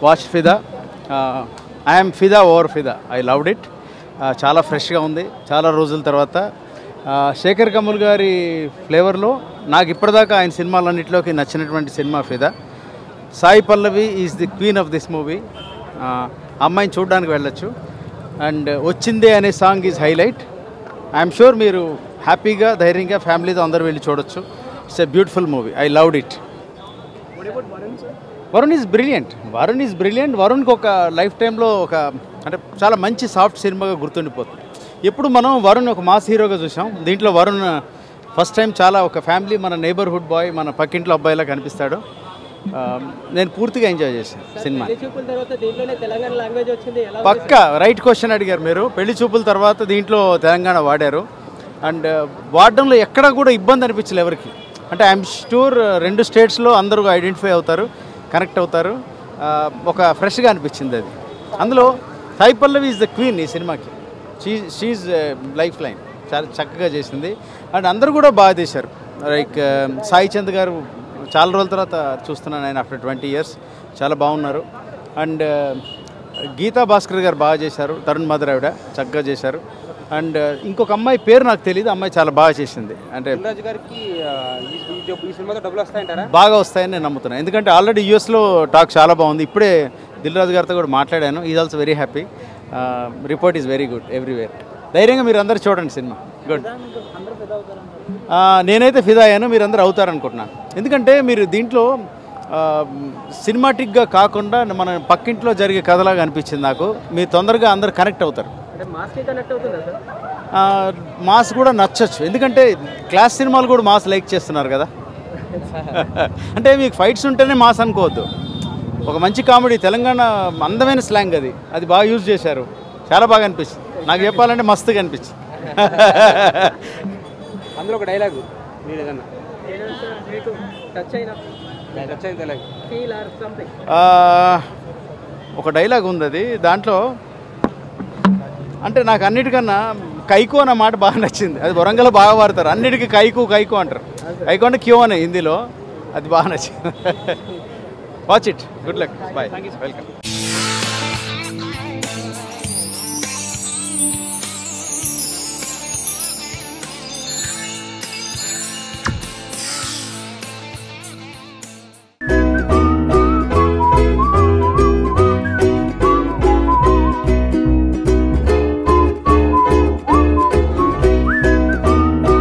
Watch ఫిదా. I'm ఫిదా over ఫిదా. I loved it. చాలా ఫ్రెష్గా ఉంది చాలా రోజుల తర్వాత. శేఖర్ కమల్ గారి ఫ్లేవర్లో నాకు ఇప్పటిదాకా ఆయన సినిమాలన్నింటిలోకి నచ్చినటువంటి cinema Fidaa. Sai Pallavi is the queen of this movie. అమ్మాయిని చూడడానికి వెళ్ళొచ్చు. అండ్ వచ్చిందే అనే song is highlight. I'm sure మీరు హ్యాపీగా ధైర్యంగా ఫ్యామిలీతో అందరూ వెళ్ళి చూడొచ్చు. It's a beautiful movie. I loved it. Varun is brilliant. వరుణ్కి ఒక లైఫ్ టైంలో ఒక అంటే చాలా మంచి సాఫ్ట్ సినిమాగా గుర్తుండిపోతుంది. ఎప్పుడు మనం వరుణ్ ఒక మాస్ హీరోగా చూసాం. దీంట్లో వరుణ్ ఫస్ట్ టైం చాలా ఒక ఫ్యామిలీ, మన నైబర్హుడ్ బాయ్, మన పక్కింట్లో అబ్బాయిలా కనిపిస్తాడు. నేను పూర్తిగా ఎంజాయ్ చేశాను సినిమా. పక్కా రైట్ క్వశ్చన్ అడిగారు మీరు. పెళ్లి చూపుల తర్వాత దీంట్లో తెలంగాణ వాడారు. అండ్ వాడడంలో ఎక్కడా కూడా ఇబ్బంది అనిపించలేదు ఎవరికి. అంటే ఐఎమ్ షూర్ 2 స్టేట్స్లో అందరూ ఐడెంటిఫై అవుతారు, కనెక్ట్ అవుతారు. ఒక ఫ్రెష్గా అనిపించింది అది. అందులో Sai Pallavi is the queen ఈ సినిమాకి. She life line. చాలా చక్కగా చేసింది. అండ్ అందరూ కూడా బాగా చేశారు. లైక్ సాయి చంద్ గారు చాలా రోజుల తర్వాత చూస్తున్నాను ఆయన ఆఫ్టర్ 20 years. చాలా బాగున్నారు. అండ్ గీతా భాస్కర్ గారు బాగా చేశారు. తరుణ్ మదర్ ఆవిడ చక్కగా చేశారు. అండ్ ఇంకొక అమ్మాయి పేరు నాకు తెలియదు, అమ్మాయి చాలా బాగా చేసింది. అంటే బాగా వస్తాయని నేను నమ్ముతున్నాను. ఎందుకంటే ఆల్రెడీ యూఎస్లో టాక్ చాలా బాగుంది. ఇప్పుడే దిల్ రాజు గారితో కూడా మాట్లాడాను. Is also very happy. Report is very good everywhere. ధైర్యంగా మీరు అందరూ చూడండి సినిమా. గుడ్. నేనైతే ఫిదా అయ్యాను. మీరు అందరూ అవుతారనుకుంటున్నాను. ఎందుకంటే మీరు దీంట్లో సినిమాటిక్గా కాకుండా మన పక్కింట్లో జరిగే కథలాగా అనిపించింది నాకు. మీరు తొందరగా అందరు కనెక్ట్ అవుతారు. మాస్ కూడా నచ్చచ్చు. ఎందుకంటే క్లాస్ సినిమాలు కూడా మాస్ లైక్ చేస్తున్నారు కదా. అంటే మీకు ఫైట్స్ ఉంటేనే మాస్ అనుకోవద్దు. ఒక మంచి కామెడీ, తెలంగాణ అందమైన స్లాంగ్ అది బాగా యూజ్ చేశారు. చాలా బాగా అనిపించింది. నాకు చెప్పాలంటే మస్తుగా అనిపించింది. అందులో ఒక డైలాగు ఒక డైలాగ్ ఉంది అది. దాంట్లో అంటే నాకు అన్నిటికన్నా కైకు అన్న మాట బాగా నచ్చింది. అది వరంగల్లో బాగా వాడతారు. అన్నిటికీ కైకు అంటారు. కైకు అంటే క్యూ అని హిందీలో. అది బాగా నచ్చింది. Watch it. Good luck. Bye. Welcome.